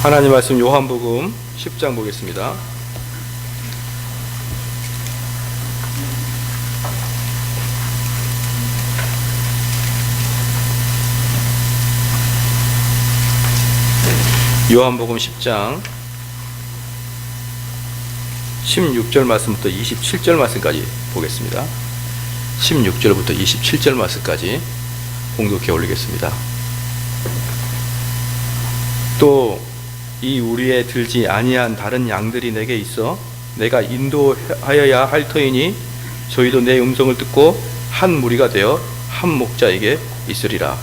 하나님 말씀 요한복음 10장 보겠습니다. 요한복음 10장 16절 말씀부터 27절 말씀까지 보겠습니다. 16절부터 27절 말씀까지 공독해 올리겠습니다. 또 이 우리에 들지 아니한 다른 양들이 내게 있어 내가 인도하여야 할 터이니 저희도 내 음성을 듣고 한 무리가 되어 한 목자에게 있으리라.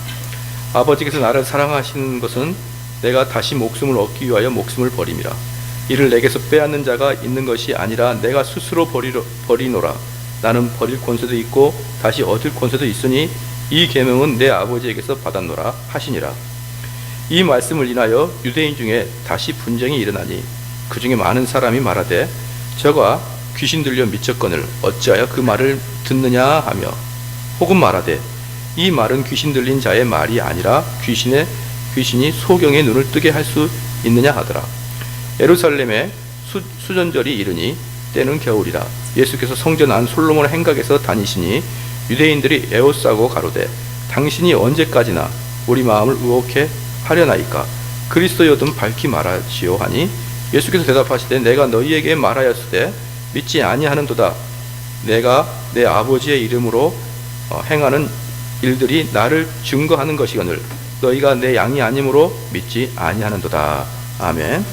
아버지께서 나를 사랑하시는 것은 내가 다시 목숨을 얻기 위하여 목숨을 버림이라. 이를 내게서 빼앗는 자가 있는 것이 아니라 내가 스스로 버리노라. 나는 버릴 권세도 있고 다시 얻을 권세도 있으니 이 계명은 내 아버지에게서 받았노라 하시니라. 이 말씀을 인하여 유대인 중에 다시 분쟁이 일어나니 그 중에 많은 사람이 말하되 저가 귀신 들려 미쳤거늘 어찌하여 그 말을 듣느냐 하며, 혹은 말하되 이 말은 귀신 들린 자의 말이 아니라 귀신이 소경의 눈을 뜨게 할 수 있느냐 하더라. 예루살렘에 수전절이 이르니 때는 겨울이라. 예수께서 성전 안 솔로몬 행각에서 다니시니 유대인들이 에워싸고 가로되 당신이 언제까지나 우리 마음을 의혹해 하려나이까? 그리스도여든 밝히 말하시오 하니 예수께서 대답하시되 내가 너희에게 말하였으되 믿지 아니하는도다. 내가 내 아버지의 이름으로 행하는 일들이 나를 증거하는 것이거늘 너희가 내 양이 아니므로 믿지 아니하는도다. 아멘.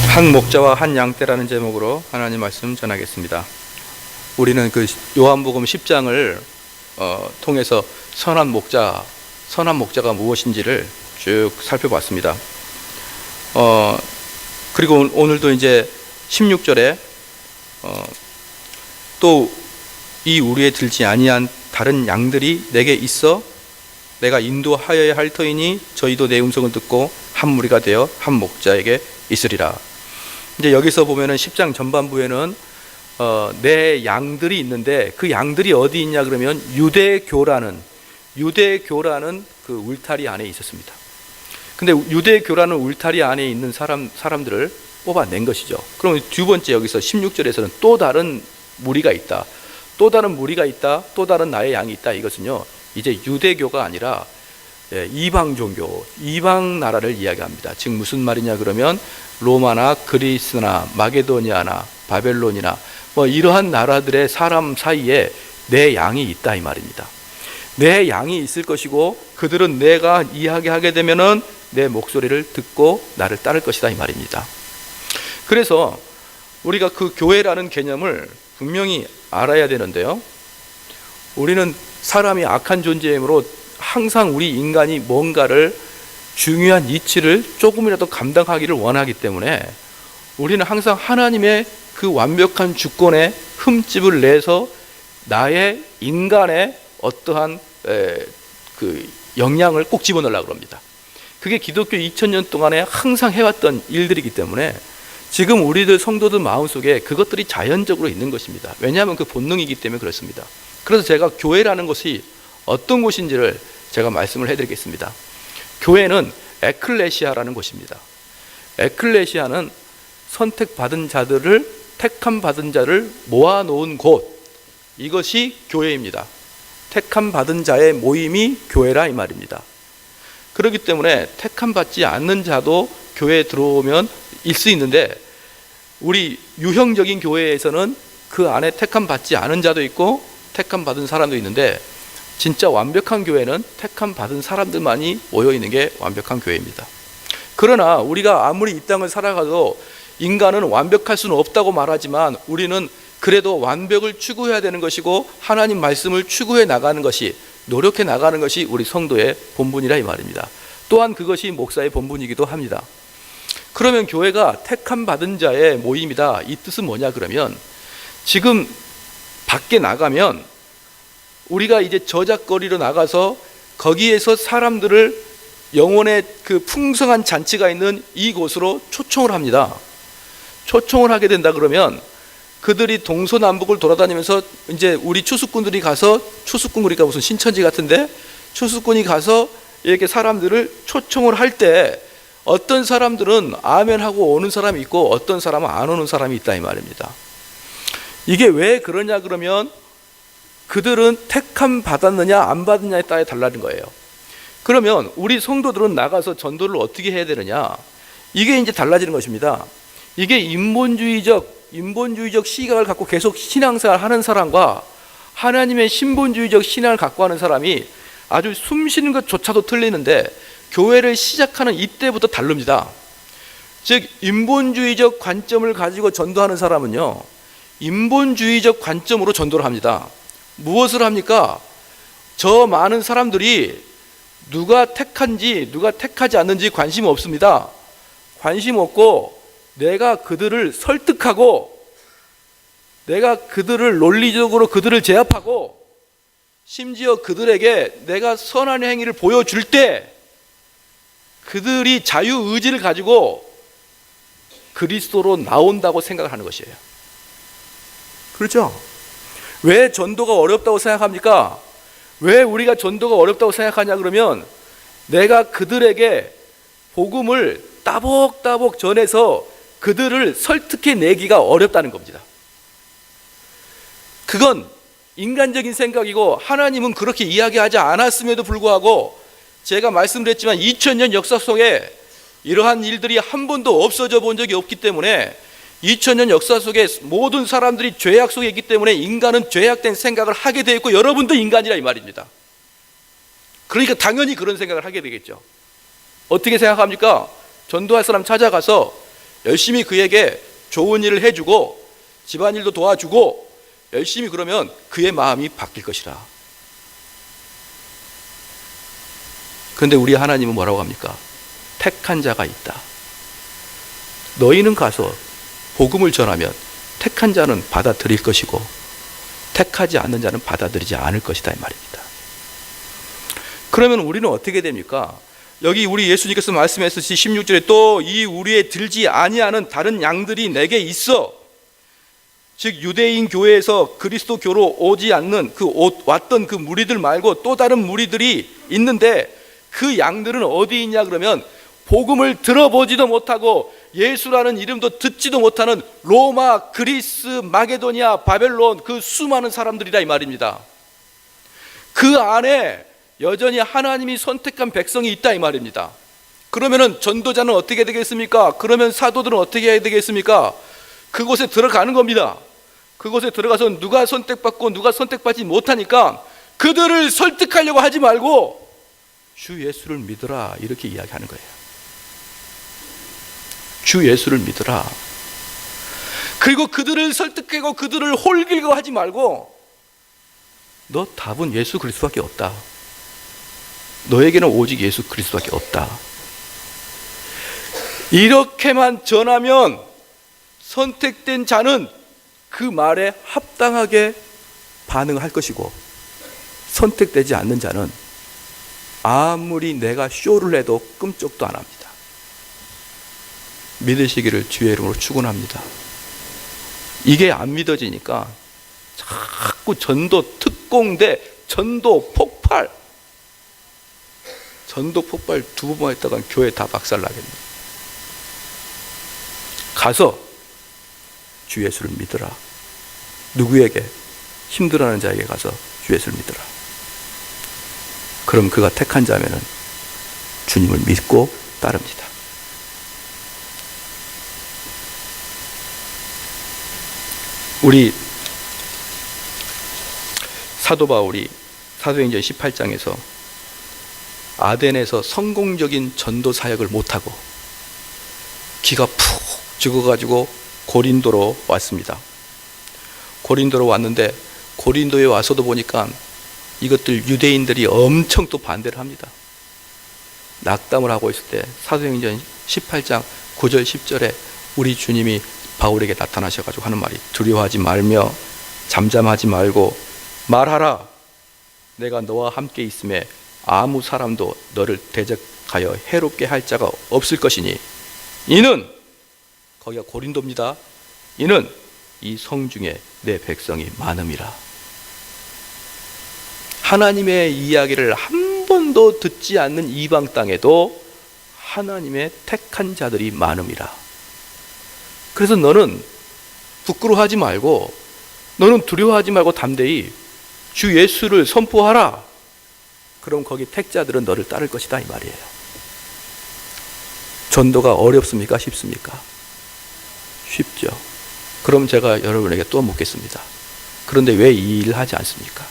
한 목자와 한 양떼라는 제목으로 하나님 말씀 전하겠습니다. 우리는 그 요한복음 10장을 통해서 선한 목자가 무엇인지를 쭉 살펴봤습니다. 그리고 오늘도 이제 16절에 또 이 우리에 들지 아니한 다른 양들이 내게 있어 내가 인도하여야 할 터이니 저희도 내 음성을 듣고 한 무리가 되어 한 목자에게 있으리라. 이제 여기서 보면은 10장 전반부에는 내 양들이 있는데 그 양들이 어디 있냐 그러면 유대교라는 그 울타리 안에 있었습니다. 근데 유대교라는 울타리 안에 있는 사람들을 뽑아낸 것이죠. 그럼 두 번째 여기서 16절에서는 또 다른 무리가 있다. 또 다른 나의 양이 있다. 이것은요, 이제 유대교가 아니라 이방 종교, 이방 나라를 이야기합니다. 즉 무슨 말이냐 그러면 로마나 그리스나 마게도니아나 바벨론이나 뭐 이러한 나라들의 사람 사이에 내 양이 있다 이 말입니다. 내 양이 있을 것이고 그들은 내가 이야기하게 되면은 내 목소리를 듣고 나를 따를 것이다 이 말입니다. 그래서 우리가 그 교회라는 개념을 분명히 알아야 되는데요, 우리는 사람이 악한 존재이므로 항상 우리 인간이 뭔가를 중요한 이치를 조금이라도 감당하기를 원하기 때문에 우리는 항상 하나님의 그 완벽한 주권에 흠집을 내서 나의 인간의 어떠한 그 영향을 꼭 집어넣으려고 합니다. 그게 기독교 2000년 동안에 항상 해왔던 일들이기 때문에 지금 우리들 성도들 마음속에 그것들이 자연적으로 있는 것입니다. 왜냐하면 그 본능이기 때문에 그렇습니다. 그래서 제가 교회라는 것이 어떤 곳인지를 제가 말씀을 해드리겠습니다. 교회는 에클레시아라는 곳입니다. 에클레시아는 선택받은 자들을, 택함 받은 자를 모아놓은 곳, 이것이 교회입니다. 택함 받은 자의 모임이 교회라 이 말입니다. 그렇기 때문에 택함 받지 않는 자도 교회에 들어오면 일 수 있는데, 우리 유형적인 교회에서는 그 안에 택함 받지 않은 자도 있고 택함 받은 사람도 있는데, 진짜 완벽한 교회는 택함 받은 사람들만이 모여있는 게 완벽한 교회입니다. 그러나 우리가 아무리 이 땅을 살아가도 인간은 완벽할 수는 없다고 말하지만 우리는 그래도 완벽을 추구해야 되는 것이고 하나님 말씀을 추구해 나가는 것이, 노력해 나가는 것이 우리 성도의 본분이라 이 말입니다. 또한 그것이 목사의 본분이기도 합니다. 그러면 교회가 택함 받은 자의 모임이다, 이 뜻은 뭐냐 그러면, 지금 밖에 나가면 우리가 이제 저작거리로 나가서 거기에서 사람들을 영혼의 그 풍성한 잔치가 있는 이곳으로 초청을 합니다. 초청을 하게 된다 그러면 그들이 동서남북을 돌아다니면서 이제 우리 추수꾼들이 가서, 추수꾼 그러니까 무슨 신천지 같은데, 추수꾼이 가서 이렇게 사람들을 초청을 할 때 어떤 사람들은 아멘하고 오는 사람이 있고 어떤 사람은 안 오는 사람이 있다 이 말입니다. 이게 왜 그러냐 그러면 그들은 택함 받았느냐 안 받느냐에 따라 달라진 거예요. 그러면 우리 성도들은 나가서 전도를 어떻게 해야 되느냐, 이게 이제 달라지는 것입니다. 이게 인본주의적 시각을 갖고 계속 신앙생활을 하는 사람과 하나님의 신본주의적 신앙을 갖고 하는 사람이 아주 숨쉬는 것조차도 틀리는데 교회를 시작하는 이때부터 다릅니다. 즉 인본주의적 관점을 가지고 전도하는 사람은요, 인본주의적 관점으로 전도를 합니다. 무엇을 합니까? 저 많은 사람들이 누가 택한지 누가 택하지 않는지 관심 없습니다. 관심 없고 내가 그들을 설득하고 내가 그들을 논리적으로 그들을 제압하고 심지어 그들에게 내가 선한 행위를 보여줄 때 그들이 자유의지를 가지고 그리스도로 나온다고 생각을 하는 것이에요. 그렇죠? 왜 전도가 어렵다고 생각합니까? 왜 우리가 전도가 어렵다고 생각하냐 그러면 내가 그들에게 복음을 따복따복 전해서 그들을 설득해내기가 어렵다는 겁니다. 그건 인간적인 생각이고 하나님은 그렇게 이야기하지 않았음에도 불구하고 제가 말씀드렸지만 2000년 역사 속에 이러한 일들이 한 번도 없어져 본 적이 없기 때문에 2000년 역사 속에 모든 사람들이 죄악 속에 있기 때문에 인간은 죄악된 생각을 하게 되어 있고 여러분도 인간이라 이 말입니다. 그러니까 당연히 그런 생각을 하게 되겠죠. 어떻게 생각합니까? 전도할 사람 찾아가서 열심히 그에게 좋은 일을 해주고 집안일도 도와주고 열심히 그러면 그의 마음이 바뀔 것이라. 그런데 우리 하나님은 뭐라고 합니까? 택한 자가 있다. 너희는 가서 복음을 전하면 택한 자는 받아들일 것이고 택하지 않는 자는 받아들이지 않을 것이다 이 말입니다. 그러면 우리는 어떻게 됩니까? 여기 우리 예수님께서 말씀하셨듯이 16절에 또 이 우리에 들지 아니하는 다른 양들이 내게 있어. 즉 유대인 교회에서 그리스도교로 오지 않는 왔던 그 무리들 말고 또 다른 무리들이 있는데 그 양들은 어디 있냐 그러면 복음을 들어보지도 못하고 예수라는 이름도 듣지도 못하는 로마, 그리스, 마게도니아, 바벨론 그 수많은 사람들이라 이 말입니다. 그 안에 여전히 하나님이 선택한 백성이 있다 이 말입니다. 그러면은 전도자는 어떻게 되겠습니까? 그러면 사도들은 어떻게 해야 되겠습니까? 그곳에 들어가는 겁니다. 그곳에 들어가서 누가 선택받고 누가 선택받지 못하니까 그들을 설득하려고 하지 말고 주 예수를 믿으라 이렇게 이야기하는 거예요. 주 예수를 믿으라. 그리고 그들을 설득하고 그들을 홀기고 하지 말고 너 답은 예수 그리스도밖에 없다. 너에게는 오직 예수 그리스도밖에 없다. 이렇게만 전하면 선택된 자는 그 말에 합당하게 반응할 것이고 선택되지 않는 자는 아무리 내가 쇼를 해도 끔찍도 안 합니다. 믿으시기를 주의 이름으로 축원합니다. 이게 안 믿어지니까 자꾸 전도 특공대, 전도 폭발 2번만 했다간 교회 다 박살나겠네. 가서 주 예수를 믿으라. 누구에게? 힘들어하는 자에게 가서 주 예수를 믿으라. 그럼 그가 택한 자면은 주님을 믿고 따릅니다. 우리 사도 바울이 사도행전 18장에서 아덴에서 성공적인 전도 사역을 못하고 기가 푹 죽어가지고 고린도로 왔습니다. 고린도로 왔는데 고린도에 와서도 보니까 이것들 유대인들이 엄청 또 반대를 합니다. 낙담을 하고 있을 때 사도행전 18장 9절 10절에 우리 주님이 바울에게 나타나셔가지고 하는 말이 두려워하지 말며 잠잠하지 말고 말하라. 내가 너와 함께 있음에 아무 사람도 너를 대적하여 해롭게 할 자가 없을 것이니 이는 거기가 고린도입니다. 이는 이 성중에 내 백성이 많음이라. 하나님의 이야기를 한 번도 듣지 않는 이방 땅에도 하나님의 택한 자들이 많음이라. 그래서 너는 부끄러워하지 말고, 너는 두려워하지 말고 담대히 주 예수를 선포하라. 그럼 거기 택자들은 너를 따를 것이다, 이 말이에요. 전도가 어렵습니까? 쉽습니까? 쉽죠. 그럼 제가 여러분에게 또 묻겠습니다. 그런데 왜 이 일을 하지 않습니까?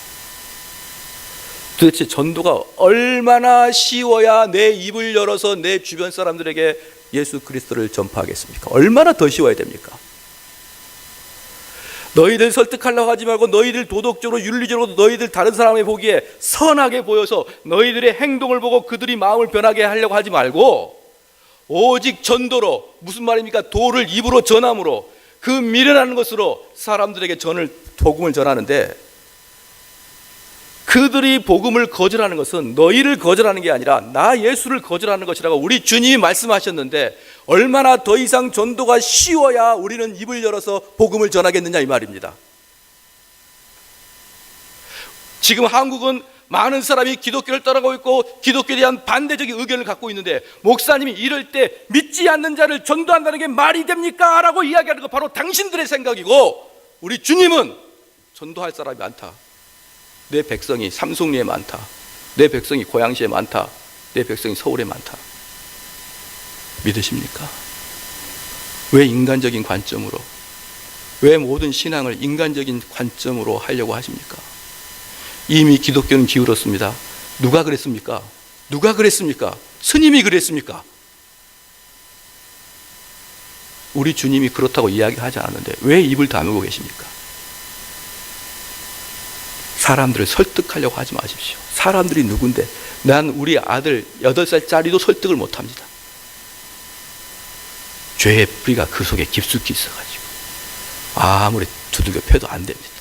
도대체 전도가 얼마나 쉬워야 내 입을 열어서 내 주변 사람들에게 예수 그리스도를 전파하겠습니까? 얼마나 더 쉬워야 됩니까? 너희들 설득하려고 하지 말고 너희들 도덕적으로 윤리적으로 너희들 다른 사람이 보기에 선하게 보여서 너희들의 행동을 보고 그들이 마음을 변하게 하려고 하지 말고 오직 전도로, 무슨 말입니까? 도를 입으로 전함으로, 그 미련하는 것으로 사람들에게 복음을 전하는데, 그들이 복음을 거절하는 것은 너희를 거절하는 게 아니라 나 예수를 거절하는 것이라고 우리 주님이 말씀하셨는데, 얼마나 더 이상 전도가 쉬워야 우리는 입을 열어서 복음을 전하겠느냐, 이 말입니다. 지금 한국은 많은 사람이 기독교를 따라가고 있고 기독교에 대한 반대적인 의견을 갖고 있는데, 목사님이 이럴 때 믿지 않는 자를 전도한다는 게 말이 됩니까? 라고 이야기하는 거 바로 당신들의 생각이고, 우리 주님은 전도할 사람이 많다. 내 백성이 삼송리에 많다. 내 백성이 고양시에 많다. 내 백성이 서울에 많다. 믿으십니까? 왜 인간적인 관점으로, 왜 모든 신앙을 인간적인 관점으로 하려고 하십니까? 이미 기독교는 기울었습니다. 누가 그랬습니까? 누가 그랬습니까? 스님이 그랬습니까? 우리 주님이 그렇다고 이야기하지 않았는데 왜 입을 다물고 계십니까? 사람들을 설득하려고 하지 마십시오. 사람들이 누군데? 난 우리 아들 8살짜리도 설득을 못합니다. 죄의 뿌리가 그 속에 깊숙이 있어가지고 아무리 두들겨 패도 안 됩니다.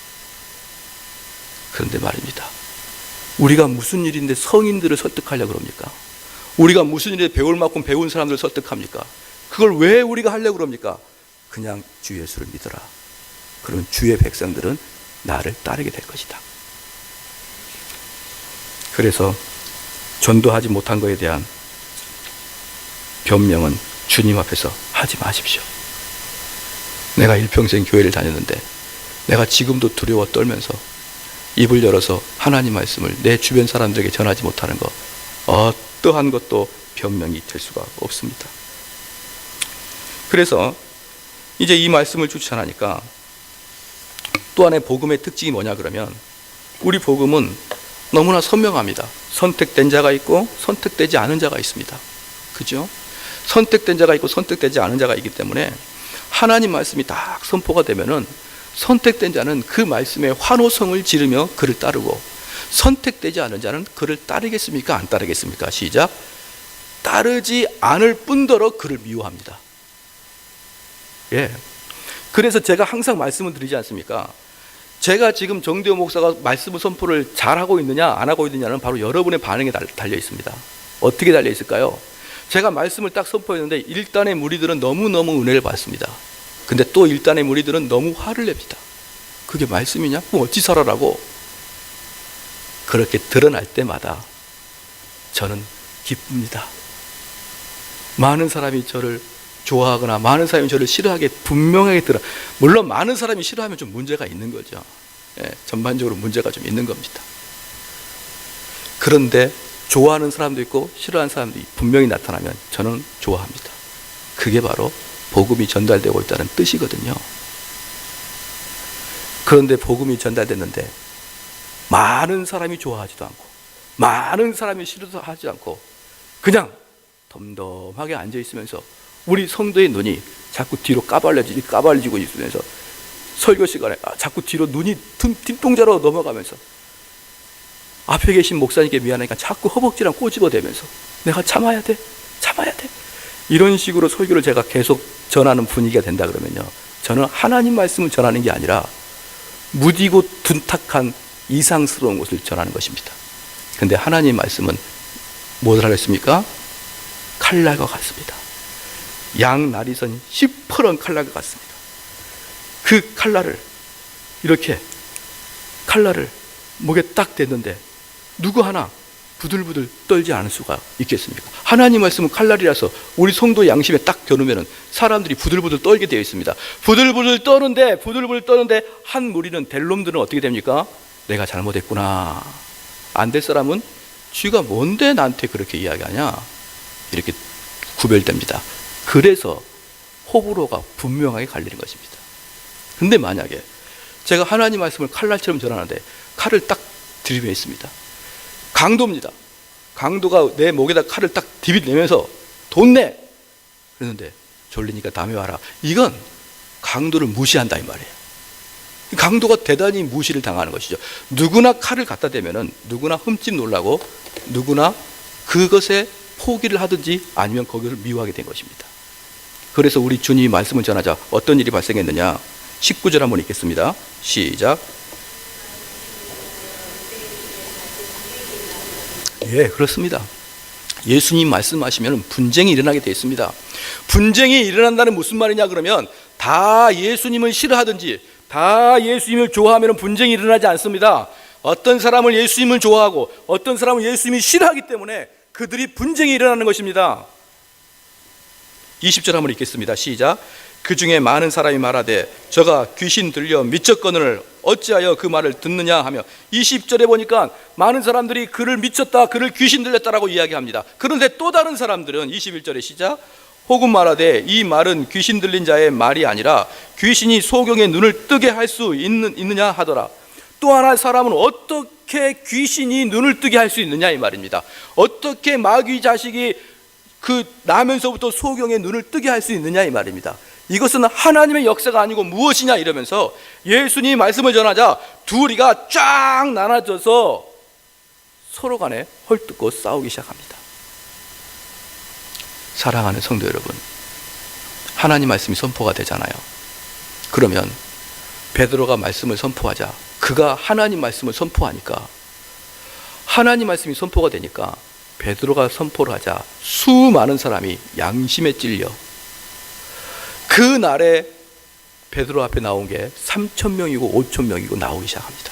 그런데 말입니다, 우리가 무슨 일인데 성인들을 설득하려고 그럽니까? 우리가 무슨 일에 배울 만큼 배운 사람들을 설득합니까? 그걸 왜 우리가 하려고 그럽니까? 그냥 주 예수를 믿어라. 그러면 주의 백성들은 나를 따르게 될 것이다. 그래서 전도하지 못한 것에 대한 변명은 주님 앞에서 하지 마십시오. 내가 일평생 교회를 다녔는데 내가 지금도 두려워 떨면서 입을 열어서 하나님 말씀을 내 주변 사람들에게 전하지 못하는 것, 어떠한 것도 변명이 될 수가 없습니다. 그래서 이제 이 말씀을 추천하니까 또 하나의 복음의 특징이 뭐냐 그러면, 우리 복음은 너무나 선명합니다. 선택된 자가 있고 선택되지 않은 자가 있습니다. 그죠? 선택된 자가 있고 선택되지 않은 자가 있기 때문에 하나님 말씀이 딱 선포가 되면은 선택된 자는 그 말씀에 환호성을 지르며 그를 따르고, 선택되지 않은 자는 그를 따르겠습니까? 안 따르겠습니까? 시작. 따르지 않을 뿐더러 그를 미워합니다. 예. 그래서 제가 항상 말씀을 드리지 않습니까? 제가 지금 정대호 목사가 말씀 선포를 잘하고 있느냐 안 하고 있느냐는 바로 여러분의 반응에 달려 있습니다. 어떻게 달려 있을까요? 제가 말씀을 딱 선포했는데 1단의 무리들은 너무너무 은혜를 받습니다. 근데 또 1단의 무리들은 너무 화를 냅니다. 그게 말씀이냐? 그럼 어찌 살아라고? 그렇게 드러날 때마다 저는 기쁩니다. 많은 사람이 저를 좋아하거나 많은 사람이 저를 싫어하게 분명하게 물론 많은 사람이 싫어하면 좀 문제가 있는 거죠. 예, 전반적으로 문제가 좀 있는 겁니다. 그런데 좋아하는 사람도 있고 싫어하는 사람도 분명히 나타나면 저는 좋아합니다. 그게 바로 복음이 전달되고 있다는 뜻이거든요. 그런데 복음이 전달됐는데 많은 사람이 좋아하지도 않고 많은 사람이 싫어하지 않고 그냥 덤덤하게 앉아있으면서 우리 성도의 눈이 자꾸 뒤로 까발려지고 있으면서 설교 시간에 자꾸 뒤로 눈이 팀동자로 넘어가면서 앞에 계신 목사님께 미안하니까 자꾸 허벅지랑 꼬집어대면서 내가 참아야 돼 이런 식으로 설교를 제가 계속 전하는 분위기가 된다 그러면요, 저는 하나님 말씀을 전하는 게 아니라 무디고 둔탁한 이상스러운 것을 전하는 것입니다. 그런데 하나님 말씀은 무엇을 하겠습니까? 칼날과 같습니다. 양날이 선 시퍼런 칼날과 같습니다. 그 칼날을 목에 딱 댔는데 누구 하나 부들부들 떨지 않을 수가 있겠습니까? 하나님 말씀은 칼날이라서 우리 성도 양심에 딱 겨누면 사람들이 부들부들 떨게 되어 있습니다. 부들부들 떠는데 한 무리는 될 놈들은 어떻게 됩니까? 내가 잘못했구나. 안 될 사람은 쥐가 뭔데 나한테 그렇게 이야기하냐? 이렇게 구별됩니다. 그래서 호불호가 분명하게 갈리는 것입니다. 근데 만약에 제가 하나님 말씀을 칼날처럼 전하는데 칼을 딱 들이매있습니다. 강도입니다. 강도가 내 목에다 칼을 딱 디비내면서 돈 내! 그러는데 졸리니까 다음에 와라. 이건 강도를 무시한다 이 말이에요. 강도가 대단히 무시를 당하는 것이죠. 누구나 칼을 갖다 대면은 누구나 흠집 놀라고 누구나 그것에 포기를 하든지 아니면 거기를 미워하게 된 것입니다. 그래서 우리 주님이 말씀을 전하자 어떤 일이 발생했느냐. 19절 한번 읽겠습니다. 시작. 예, 그렇습니다. 예수님 말씀하시면 분쟁이 일어나게 되어 있습니다. 분쟁이 일어난다는 무슨 말이냐 그러면 다 예수님을 싫어하든지 다 예수님을 좋아하면 분쟁이 일어나지 않습니다. 어떤 사람을 예수님을 좋아하고 어떤 사람을 예수님이 싫어하기 때문에 그들이 분쟁이 일어나는 것입니다. 20절 한번 읽겠습니다. 시작. 그 중에 많은 사람이 말하되 저가 귀신 들려 미쳤거늘 어찌하여 그 말을 듣느냐 하며 20절에 보니까 많은 사람들이 그를 미쳤다 그를 귀신 들렸다라고 이야기합니다. 그런데 또 다른 사람들은 21절에 시작. 혹은 말하되 이 말은 귀신 들린 자의 말이 아니라 귀신이 소경의 눈을 뜨게 할 수 있느냐 하더라. 또 하나 사람은 어떻게 귀신이 눈을 뜨게 할 수 있느냐 이 말입니다. 어떻게 마귀 자식이 그 나면서부터 소경의 눈을 뜨게 할 수 있느냐 이 말입니다. 이것은 하나님의 역사가 아니고 무엇이냐 이러면서 예수님이 말씀을 전하자 둘이가 쫙 나눠져서 서로 간에 헐뜯고 싸우기 시작합니다. 사랑하는 성도 여러분, 하나님 말씀이 선포가 되잖아요. 그러면 베드로가 말씀을 선포하자 그가 하나님 말씀을 선포하니까 하나님 말씀이 선포가 되니까 베드로가 선포를 하자 수많은 사람이 양심에 찔려 그날에 베드로 앞에 나온 게 3,000명이고 5,000명이고 나오기 시작합니다.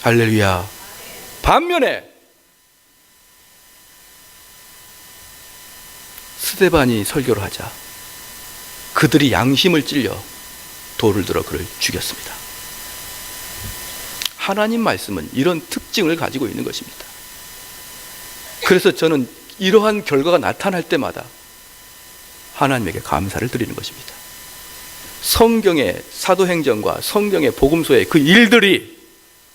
할렐루야. 반면에 스데반이 설교를 하자 그들이 양심을 찔려 돌을 들어 그를 죽였습니다. 하나님 말씀은 이런 특징을 가지고 있는 것입니다. 그래서 저는 이러한 결과가 나타날 때마다 하나님에게 감사를 드리는 것입니다. 성경의 사도행전과 성경의 복음서의 그 일들이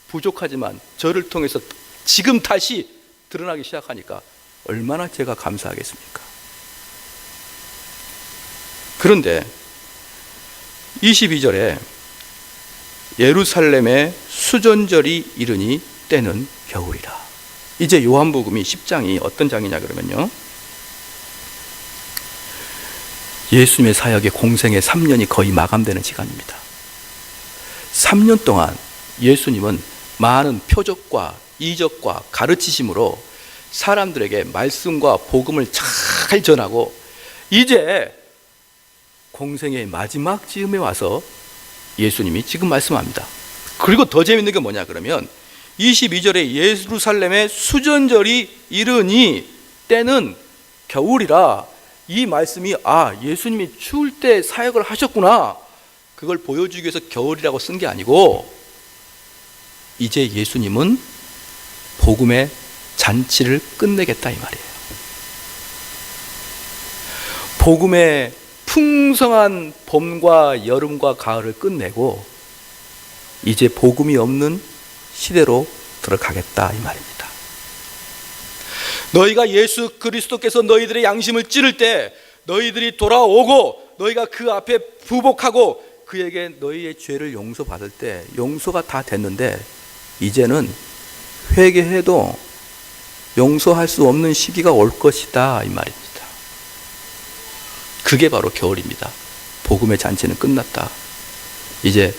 부족하지만 저를 통해서 지금 다시 드러나기 시작하니까 얼마나 제가 감사하겠습니까? 그런데 22절에 예루살렘에 수전절이 이르니 때는 겨울이라. 이제 요한복음이 10장이 어떤 장이냐 그러면요, 예수님의 사역의 공생의 3년이 거의 마감되는 시간입니다. 3년 동안 예수님은 많은 표적과 이적과 가르치심으로 사람들에게 말씀과 복음을 잘 전하고 이제 공생의 마지막 즈음에 와서 예수님이 지금 말씀합니다. 그리고 더 재밌는 게 뭐냐 그러면 22절에 예루살렘의 수전절이 이르니 때는 겨울이라. 이 말씀이 예수님이 추울 때 사역을 하셨구나, 그걸 보여주기 위해서 겨울이라고 쓴 게 아니고 이제 예수님은 복음의 잔치를 끝내겠다 이 말이에요. 복음의 풍성한 봄과 여름과 가을을 끝내고 이제 복음이 없는 시대로 들어가겠다 이 말입니다. 너희가 예수 그리스도께서 너희들의 양심을 찌를 때 너희들이 돌아오고 너희가 그 앞에 부복하고 그에게 너희의 죄를 용서받을 때 용서가 다 됐는데 이제는 회개해도 용서할 수 없는 시기가 올 것이다 이 말입니다. 그게 바로 겨울입니다. 복음의 잔치는 끝났다. 이제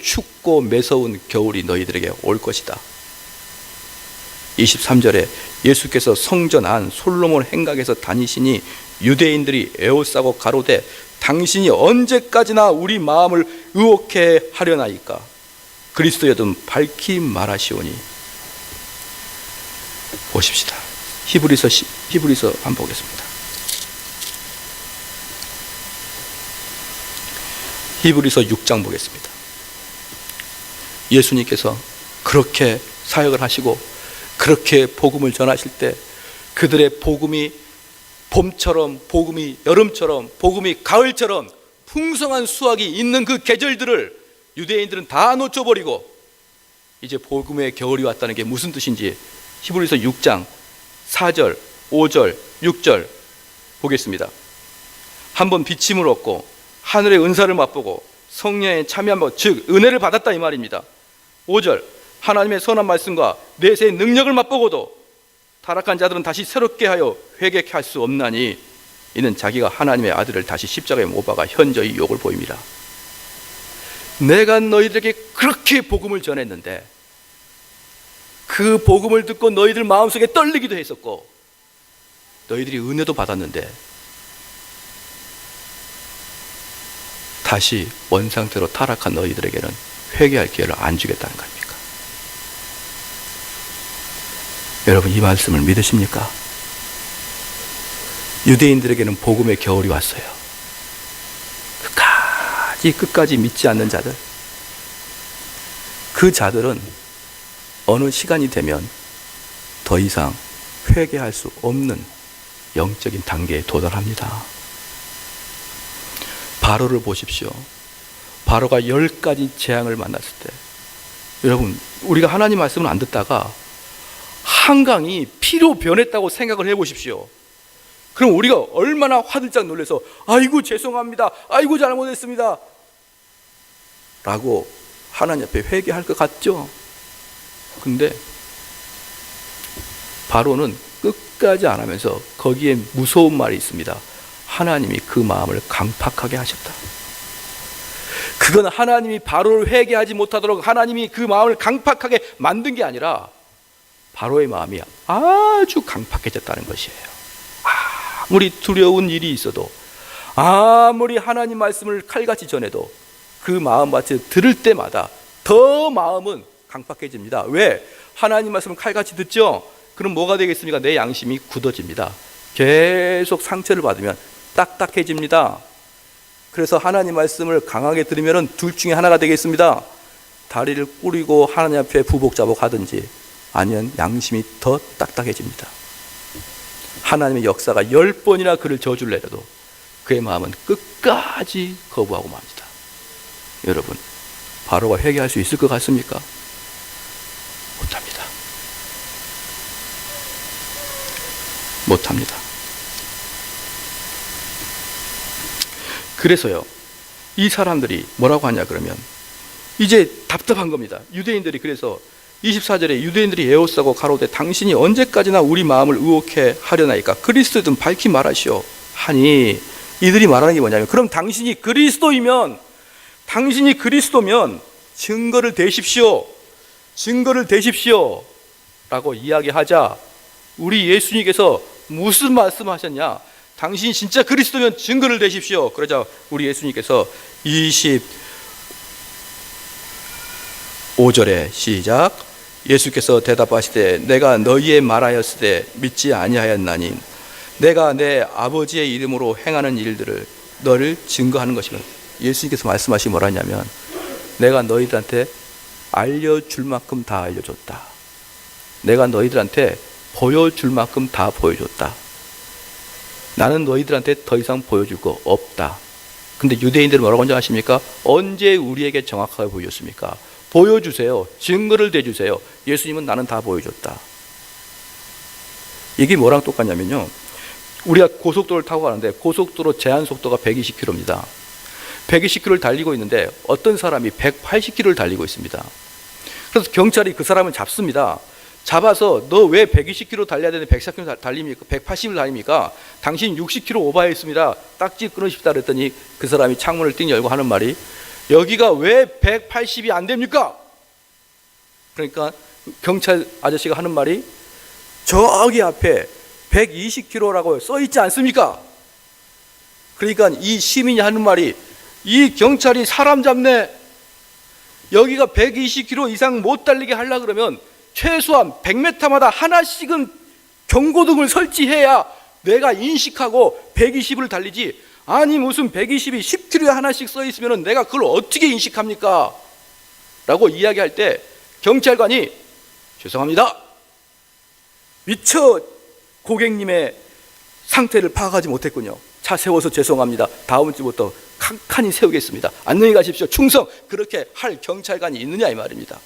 춥고 매서운 겨울이 너희들에게 올 것이다. 23절에 예수께서 성전 안 솔로몬 행각에서 다니시니 유대인들이 에워싸고 가로되 당신이 언제까지나 우리 마음을 의혹해 하려나이까. 그리스도여든 밝히 말하시오니. 보십시다. 히브리서 한번 보겠습니다. 히브리서 6장 보겠습니다. 예수님께서 그렇게 사역을 하시고 그렇게 복음을 전하실 때 그들의 복음이 봄처럼, 복음이 여름처럼, 복음이 가을처럼 풍성한 수확이 있는 그 계절들을 유대인들은 다 놓쳐버리고 이제 복음의 겨울이 왔다는 게 무슨 뜻인지 히브리서 6장 4절, 5절, 6절 보겠습니다. 한번 비침을 얻고 하늘의 은사를 맛보고 성령에 참여한 것, 즉 은혜를 받았다 이 말입니다. 5절, 하나님의 선한 말씀과 내세의 능력을 맛보고도 타락한 자들은 다시 새롭게 하여 회개케 할 수 없나니 이는 자기가 하나님의 아들을 다시 십자가에 못 박아 현저히 욕을 보입니다. 내가 너희들에게 그렇게 복음을 전했는데 그 복음을 듣고 너희들 마음속에 떨리기도 했었고 너희들이 은혜도 받았는데 다시 원상태로 타락한 너희들에게는 회개할 기회를 안 주겠다는 겁니까? 여러분, 이 말씀을 믿으십니까? 유대인들에게는 복음의 겨울이 왔어요. 끝까지 믿지 않는 자들, 그 자들은 어느 시간이 되면 더 이상 회개할 수 없는 영적인 단계에 도달합니다. 바로를 보십시오. 바로가 10가지 재앙을 만났을 때, 여러분, 우리가 하나님 말씀을 안 듣다가 한강이 피로 변했다고 생각을 해보십시오. 그럼 우리가 얼마나 화들짝 놀라서 아이고 죄송합니다, 아이고 잘못했습니다 라고 하나님 앞에 회개할 것 같죠? 근데 바로는 끝까지 안 하면서 거기에 무서운 말이 있습니다. 하나님이 그 마음을 강팍하게 하셨다. 그건 하나님이 바로를 회개하지 못하도록 하나님이 그 마음을 강팍하게 만든 게 아니라 바로의 마음이 아주 강팍해졌다는 것이에요. 아무리 두려운 일이 있어도, 아무리 하나님 말씀을 칼같이 전해도 그 마음밭에 들을 때마다 더 마음은 강팍해집니다. 왜? 하나님 말씀을 칼같이 듣죠? 그럼 뭐가 되겠습니까? 내 양심이 굳어집니다. 계속 상처를 받으면 딱딱해집니다. 그래서 하나님 말씀을 강하게 들으면 둘 중에 하나가 되겠습니다. 다리를 꾸리고 하나님 앞에 부복잡복 하든지 아니면 양심이 더 딱딱해집니다. 하나님의 역사가 10번이나 그를 저주를 내려도 그의 마음은 끝까지 거부하고 맙니다. 여러분, 바로가 회개할 수 있을 것 같습니까? 못합니다. 못합니다. 그래서요, 이 사람들이 뭐라고 하냐 그러면 이제 답답한 겁니다. 유대인들이 그래서 24절에 유대인들이 에워싸고 가로되 당신이 언제까지나 우리 마음을 의혹해 하려나이까? 그리스도든 밝히 말하시오 하니, 이들이 말하는 게 뭐냐면, 그럼 당신이 그리스도면 증거를 대십시오, 증거를 대십시오 라고 이야기하자 우리 예수님께서 무슨 말씀하셨냐? 당신이 진짜 그리스도면 증거를 대십시오. 그러자 우리 예수님께서 25절에 시작. 예수께서 대답하시되 내가 너희에 말하였을 때 믿지 아니하였나니 내가 내 아버지의 이름으로 행하는 일들을 너를 증거하는 것이거든. 예수님께서 말씀하시기 뭐라냐면, 내가 너희들한테 알려줄 만큼 다 알려줬다. 내가 너희들한테 보여줄 만큼 다 보여줬다. 나는 너희들한테 더 이상 보여줄 거 없다. 근데 유대인들은 뭐라고 하십니까? 언제 우리에게 정확하게 보여줬습니까? 보여주세요. 증거를 대주세요. 예수님은 나는 다 보여줬다. 이게 뭐랑 똑같냐면요, 우리가 고속도로를 타고 가는데 고속도로 제한 속도가 120km입니다. 120km를 달리고 있는데 어떤 사람이 180km를 달리고 있습니다. 그래서 경찰이 그 사람을 잡습니다. 잡아서 너 왜 120km 달려야 되는데 140km 달립니까? 180km 달립니까? 당신 60km 오버했습니다. 딱지 끊으십시다 그랬더니 그 사람이 창문을 띵 열고 하는 말이, 여기가 왜 180이 안 됩니까? 그러니까 경찰 아저씨가 하는 말이, 저기 앞에 120km라고 써 있지 않습니까? 그러니까 이 시민이 하는 말이, 이 경찰이 사람 잡네. 여기가 120km 이상 못 달리게 하려고 그러면 최소한 100m마다 하나씩은 경고등을 설치해야 내가 인식하고 120을 달리지, 아니 무슨 120이 10km에 하나씩 써 있으면 내가 그걸 어떻게 인식합니까? 라고 이야기할 때 경찰관이 죄송합니다, 미처 고객님의 상태를 파악하지 못했군요. 차 세워서 죄송합니다. 다음 주부터 칸칸이 세우겠습니다. 안녕히 가십시오. 충성. 그렇게 할 경찰관이 있느냐 이 말입니다.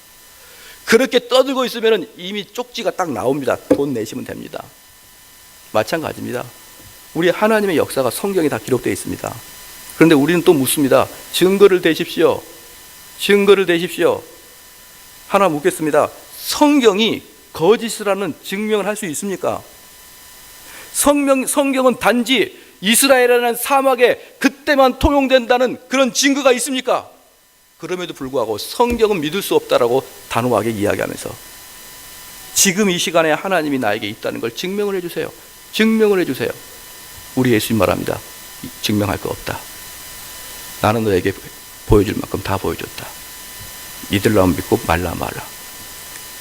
그렇게 떠들고 있으면 이미 쪽지가 딱 나옵니다. 돈 내시면 됩니다. 마찬가지입니다. 우리 하나님의 역사가 성경에 다 기록되어 있습니다. 그런데 우리는 또 묻습니다. 증거를 대십시오. 증거를 대십시오. 하나 묻겠습니다. 성경이 거짓을 하는 증명을 할 수 있습니까? 성경은 단지 이스라엘이라는 사막에 그때만 통용된다는 그런 증거가 있습니까? 그럼에도 불구하고 성경은 믿을 수 없다라고 단호하게 이야기하면서 지금 이 시간에 하나님이 나에게 있다는 걸 증명을 해주세요. 증명을 해주세요. 우리 예수님 말합니다. 증명할 거 없다. 나는 너에게 보여줄 만큼 다 보여줬다. 믿으려면 믿고 말라 말라.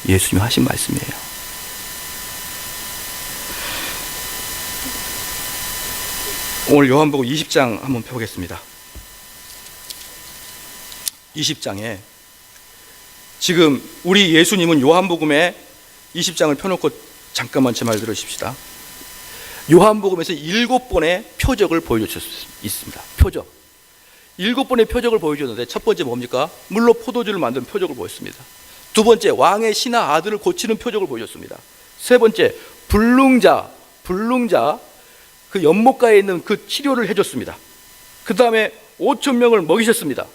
예수님이 하신 말씀이에요. 오늘 요한복음 20장 한번 펴보겠습니다. 20장에 지금 우리 예수님은 요한복음에 20장을 펴놓고 잠깐만 제 말 들으십시다. 요한복음에서 7번의 표적을 보여주셨습니다. 표적. 7번의 표적을 보여줬는데 첫 번째 뭡니까? 물로 포도주를 만드는 표적을 보였습니다. 두 번째, 왕의 신하 아들을 고치는 표적을 보여줬습니다. 세 번째, 불능자 그 연못가에 있는 그 치료를 해줬습니다. 그 다음에 5,000명을 먹이셨습니다.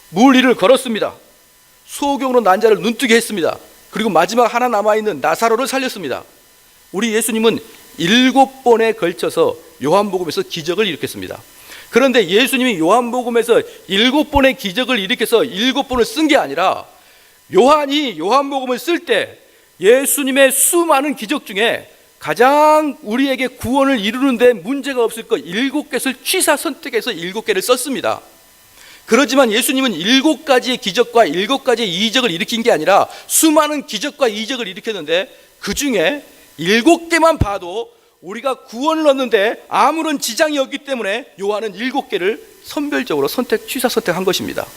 물 위를 걸었습니다. 소경으로 난 자를 눈뜨게 했습니다. 그리고 마지막 하나 남아있는 나사로를 살렸습니다. 우리 예수님은 7번에 걸쳐서 요한복음에서 기적을 일으켰습니다. 그런데 예수님이 요한복음에서 7번의 기적을 일으켜서 7번을 쓴 게 아니라 요한이 요한복음을 쓸 때 예수님의 수많은 기적 중에 가장 우리에게 구원을 이루는데 문제가 없을 것 7개를 취사 선택해서 7개를 썼습니다. 그렇지만 예수님은 7가지의 기적과 7가지의 이적을 일으킨 게 아니라 수많은 기적과 이적을 일으켰는데 그 중에 7개만 봐도 우리가 구원을 얻는데 아무런 지장이 없기 때문에 요한은 7개를 선별적으로 취사 선택한 것입니다.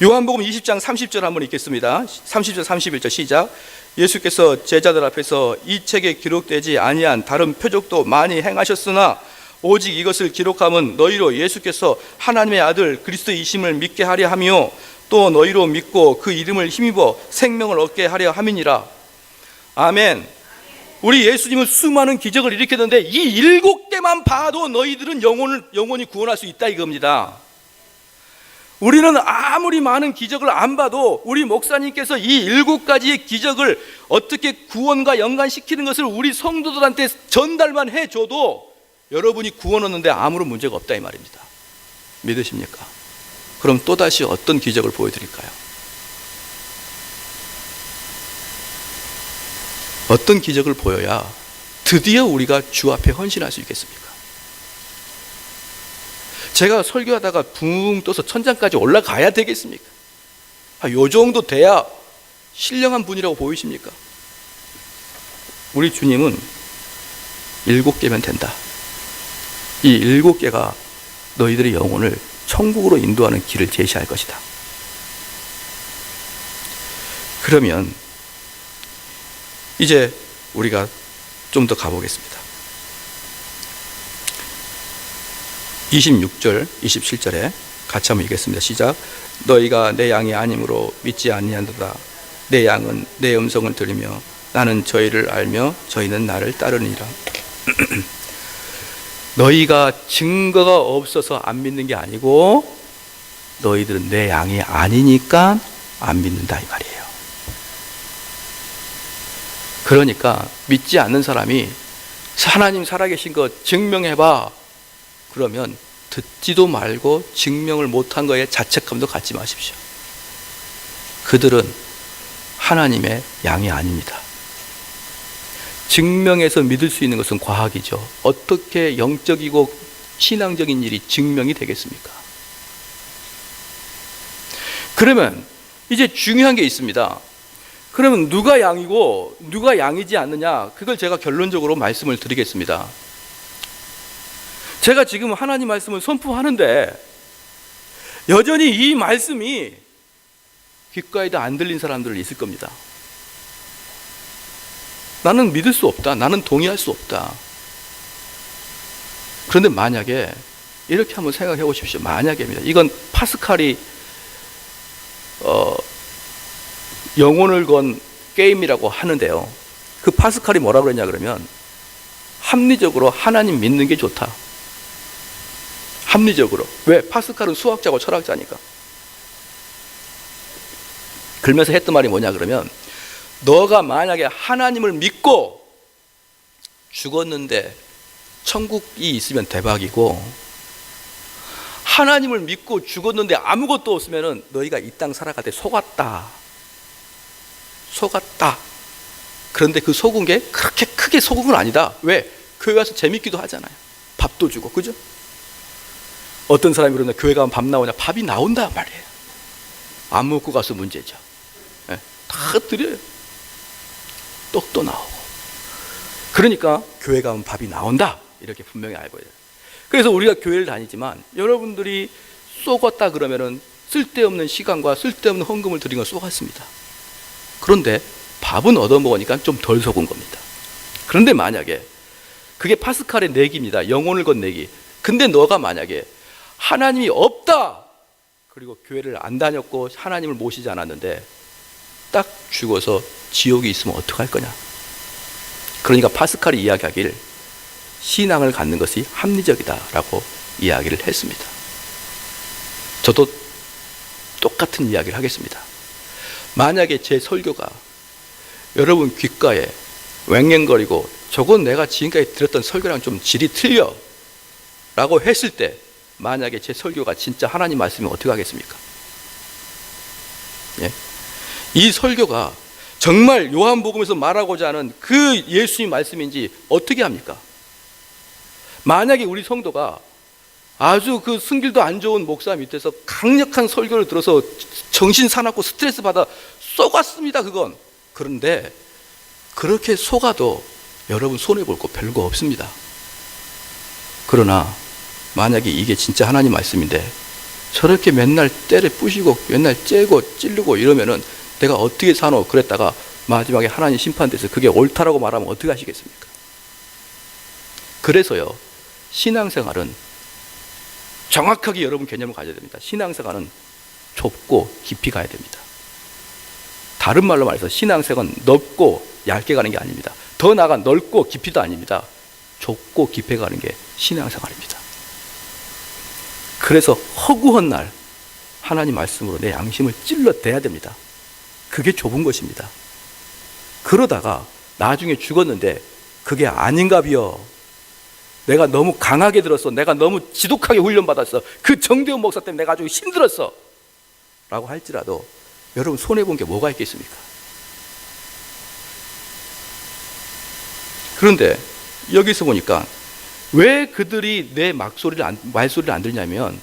요한복음 20장 30절 한번 읽겠습니다. 30절 31절 시작. 예수께서 제자들 앞에서 이 책에 기록되지 아니한 다른 표적도 많이 행하셨으나 오직 이것을 기록함은 너희로 예수께서 하나님의 아들 그리스도이심을 믿게 하려 하며 또 너희로 믿고 그 이름을 힘입어 생명을 얻게 하려 함이니라. 아멘. 우리 예수님은 수많은 기적을 일으켰는데 이 7개만 봐도 너희들은 영원히 구원할 수 있다 이겁니다. 우리는 아무리 많은 기적을 안 봐도 우리 목사님께서 이 7가지의 기적을 어떻게 구원과 연관시키는 것을 우리 성도들한테 전달만 해줘도 여러분이 구원 얻는데 아무런 문제가 없다 이 말입니다. 믿으십니까? 그럼 또다시 어떤 기적을 보여드릴까요? 어떤 기적을 보여야 드디어 우리가 주 앞에 헌신할 수 있겠습니까? 제가 설교하다가 붕 떠서 천장까지 올라가야 되겠습니까? 요 정도 돼야 신령한 분이라고 보이십니까? 우리 주님은 7개면 된다. 이 7개가 너희들의 영혼을 천국으로 인도하는 길을 제시할 것이다. 그러면 이제 우리가 좀 더 가보겠습니다. 26절, 27절에 같이 한번 읽겠습니다. 시작. 너희가 내 양이 아니므로 믿지 아니한도다. 내 양은 내 음성을 들으며 나는 저희를 알며 저희는 나를 따르니라. 너희가 증거가 없어서 안 믿는 게 아니고 너희들은 내 양이 아니니까 안 믿는다 이 말이에요. 그러니까 믿지 않는 사람이 하나님 살아계신 것 증명해봐 그러면 듣지도 말고 증명을 못한 거에 자책감도 갖지 마십시오. 그들은 하나님의 양이 아닙니다. 증명해서 믿을 수 있는 것은 과학이죠. 어떻게 영적이고 신앙적인 일이 증명이 되겠습니까? 그러면 이제 중요한 게 있습니다. 그러면 누가 양이고 누가 양이지 않느냐, 그걸 제가 결론적으로 말씀을 드리겠습니다. 제가 지금 하나님 말씀을 선포하는데 여전히 이 말씀이 귓가에도 안 들린 사람들 있을 겁니다. 나는 믿을 수 없다, 나는 동의할 수 없다. 그런데 만약에 이렇게 한번 생각해 보십시오. 만약에입니다. 이건 파스칼이 영혼을 건 게임이라고 하는데요, 그 파스칼이 뭐라고 그랬냐 그러면 합리적으로 하나님 믿는 게 좋다. 합리적으로. 왜? 파스칼은 수학자고 철학자니까. 그러면서 했던 말이 뭐냐 그러면, 너가 만약에 하나님을 믿고 죽었는데 천국이 있으면 대박이고, 하나님을 믿고 죽었는데 아무것도 없으면 너희가 이 땅 살아갈 때 속았다. 그런데 그 속은 게 그렇게 크게 속은 건 아니다. 왜? 교회 와서 재밌기도 하잖아요. 밥도 주고, 그죠? 어떤 사람이 그러냐, 교회 가면 밥 나오냐? 밥이 나온다 말이에요. 안 먹고 가서 문제죠. 네, 다 드려요. 떡도 나오고. 그러니까 교회 가면 밥이 나온다, 이렇게 분명히 알고 있어요. 그래서 우리가 교회를 다니지만 여러분들이 쏘갔다 그러면은 쓸데없는 시간과 쓸데없는 헌금을 드린 건 쏘갔습니다. 그런데 밥은 얻어먹으니까 좀 덜 속은 겁니다. 그런데 만약에 그게 파스칼의 내기입니다. 영혼을 건 내기. 근데 너가 만약에 하나님이 없다, 그리고 교회를 안 다녔고 하나님을 모시지 않았는데 딱 죽어서 지옥이 있으면 어떡할 거냐. 그러니까 파스칼이 이야기하길 신앙을 갖는 것이 합리적이다라고 이야기를 했습니다. 저도 똑같은 이야기를 하겠습니다. 만약에 제 설교가 여러분 귓가에 왱왱거리고 저건 내가 지금까지 들었던 설교랑 좀 질이 틀려 라고 했을 때, 만약에 제 설교가 진짜 하나님 말씀이면 어떻게 하겠습니까? 예? 이 설교가 정말 요한복음에서 말하고자 하는 그 예수님 말씀인지 어떻게 합니까? 만약에 우리 성도가 아주 그 승질도 안 좋은 목사 밑에서 강력한 설교를 들어서 정신 사납고 스트레스 받아 쏘갔습니다, 그건. 그런데 그렇게 속아도 여러분 손해볼 거 별거 없습니다. 그러나 만약에 이게 진짜 하나님 말씀인데 저렇게 맨날 때를 부시고 맨날 째고 찌르고 이러면은 내가 어떻게 사노 그랬다가 마지막에 하나님 심판돼서 그게 옳다라고 말하면 어떻게 하시겠습니까? 그래서요, 신앙생활은 정확하게 여러분 개념을 가져야 됩니다. 신앙생활은 좁고 깊이 가야 됩니다. 다른 말로 말해서 신앙생활은 넓고 얇게 가는 게 아닙니다. 더 나아가 넓고 깊이도 아닙니다. 좁고 깊이 가는 게 신앙생활입니다. 그래서 허구한 날 하나님 말씀으로 내 양심을 찔러대야 됩니다. 그게 좁은 것입니다. 그러다가 나중에 죽었는데 그게 아닌가 비요, 내가 너무 강하게 들었어, 내가 너무 지독하게 훈련받았어, 그 정대훈 목사 때문에 내가 아주 힘들었어 라고 할지라도 여러분 손해본 게 뭐가 있겠습니까? 그런데 여기서 보니까 왜 그들이 내 말소리를 안 듣냐면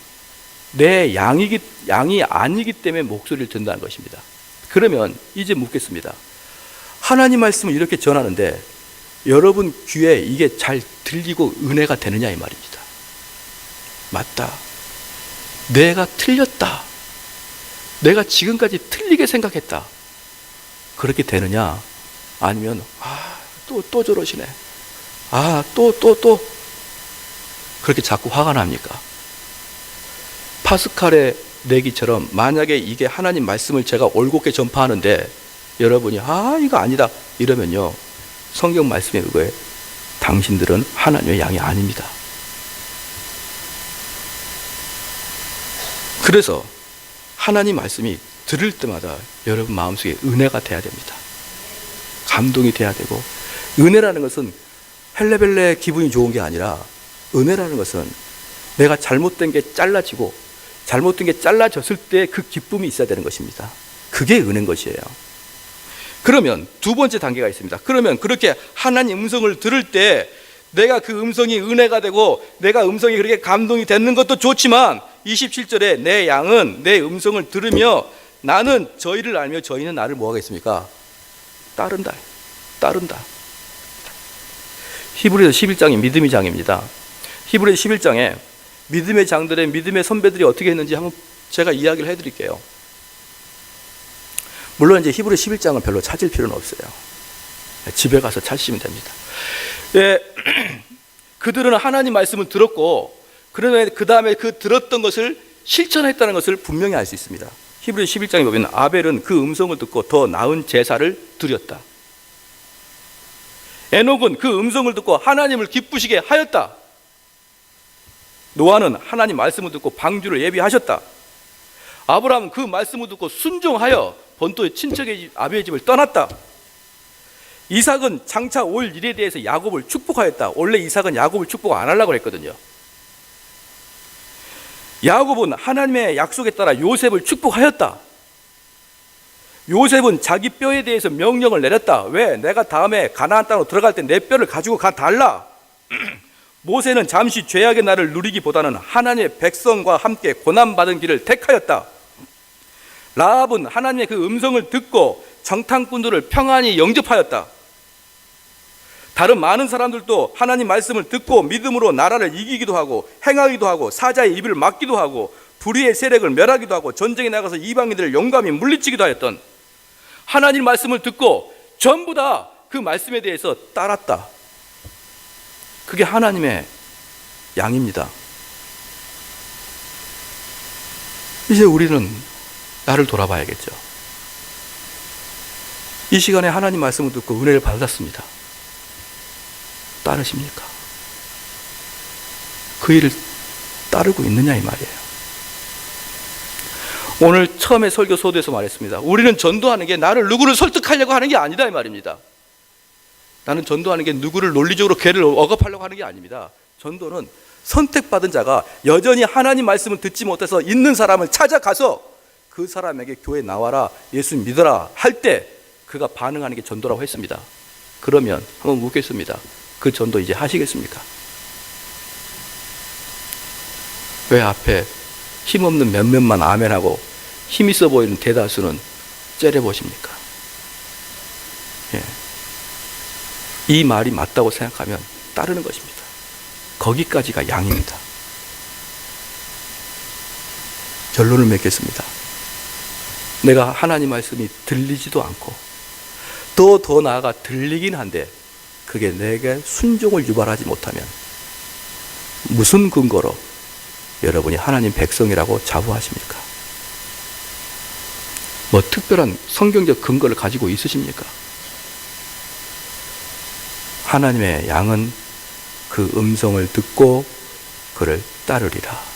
내 양이 아니기 때문에 목소리를 듣는다는 것입니다. 그러면 이제 묻겠습니다. 하나님 말씀을 이렇게 전하는데 여러분 귀에 이게 잘 들리고 은혜가 되느냐 이 말입니다. 맞다, 내가 틀렸다, 내가 지금까지 틀리게 생각했다, 그렇게 되느냐? 아니면 또 저러시네, 또 그렇게 자꾸 화가 납니까? 파스칼의 내기처럼 만약에 이게 하나님 말씀을 제가 올곧게 전파하는데 여러분이 이거 아니다 이러면요, 성경 말씀에 의거해 당신들은 하나님의 양이 아닙니다. 그래서 하나님 말씀이 들을 때마다 여러분 마음속에 은혜가 돼야 됩니다. 감동이 돼야 되고, 은혜라는 것은 헬레벨레 기분이 좋은 게 아니라 은혜라는 것은 내가 잘못된 게 잘라지고 잘못된 게 잘라졌을 때 그 기쁨이 있어야 되는 것입니다. 그게 은혜인 것이에요. 그러면 두 번째 단계가 있습니다. 그러면 그렇게 하나님 음성을 들을 때 내가 그 음성이 은혜가 되고 내가 음성이 그렇게 감동이 되는 것도 좋지만 27절에 내 양은 내 음성을 들으며 나는 저희를 알며 저희는 나를 뭐 하겠습니까? 따른다. 따른다. 히브리서 11장이 믿음의 장입니다. 히브리서 11장에 믿음의 장들의 믿음의 선배들이 어떻게 했는지 한번 제가 이야기를 해드릴게요. 물론 이제 히브리서 11장을 별로 찾을 필요는 없어요. 집에 가서 찾으시면 됩니다. 예, 그들은 하나님 말씀을 들었고 그러면 그 다음에 그 들었던 것을 실천했다는 것을 분명히 알 수 있습니다. 히브리서 11장에 보면 아벨은 그 음성을 듣고 더 나은 제사를 드렸다. 에녹은 그 음성을 듣고 하나님을 기쁘시게 하였다. 노아는 하나님 말씀을 듣고 방주를 예비하셨다. 아브라함은 그 말씀을 듣고 순종하여 본토의 친척의 집 아비의 집을 떠났다. 이삭은 장차 올 일에 대해서 야곱을 축복하였다. 원래 이삭은 야곱을 축복 안 하려고 했거든요. 야곱은 하나님의 약속에 따라 요셉을 축복하였다. 요셉은 자기 뼈에 대해서 명령을 내렸다. 왜? 내가 다음에 가나안 땅으로 들어갈 때 내 뼈를 가지고 달라. 모세는 잠시 죄악의 날을 누리기보다는 하나님의 백성과 함께 고난받은 길을 택하였다. 라합은 하나님의 그 음성을 듣고 정탐꾼들을 평안히 영접하였다. 다른 많은 사람들도 하나님 말씀을 듣고 믿음으로 나라를 이기기도 하고 행하기도 하고 사자의 입을 막기도 하고 불의의 세력을 멸하기도 하고 전쟁에 나가서 이방인들을 용감히 물리치기도 하였던 하나님 말씀을 듣고 전부 다 그 말씀에 대해서 따랐다. 그게 하나님의 양입니다. 이제 우리는 나를 돌아봐야겠죠. 이 시간에 하나님 말씀을 듣고 은혜를 받았습니다. 따르십니까? 그 일을 따르고 있느냐 이 말이에요. 오늘 처음에 설교 소도에서 말했습니다. 우리는 전도하는 게 나를 누구를 설득하려고 하는 게 아니다 이 말입니다. 나는 전도하는 게 누구를 논리적으로 걔를 억압하려고 하는 게 아닙니다. 전도는 선택받은 자가 여전히 하나님 말씀을 듣지 못해서 있는 사람을 찾아가서 그 사람에게 교회에 나와라, 예수 믿어라 할 때 그가 반응하는 게 전도라고 했습니다. 그러면 한번 묻겠습니다. 그 전도 이제 하시겠습니까? 왜 앞에 힘없는 몇몇만 아멘하고 힘있어 보이는 대다수는 째려보십니까? 예. 이 말이 맞다고 생각하면 따르는 것입니다. 거기까지가 양입니다. 결론을 맺겠습니다. 내가 하나님 말씀이 들리지도 않고 더 나아가 들리긴 한데 그게 내게 순종을 유발하지 못하면 무슨 근거로 여러분이 하나님 백성이라고 자부하십니까? 뭐 특별한 성경적 근거를 가지고 있으십니까? 하나님의 양은 그 음성을 듣고 그를 따르리라.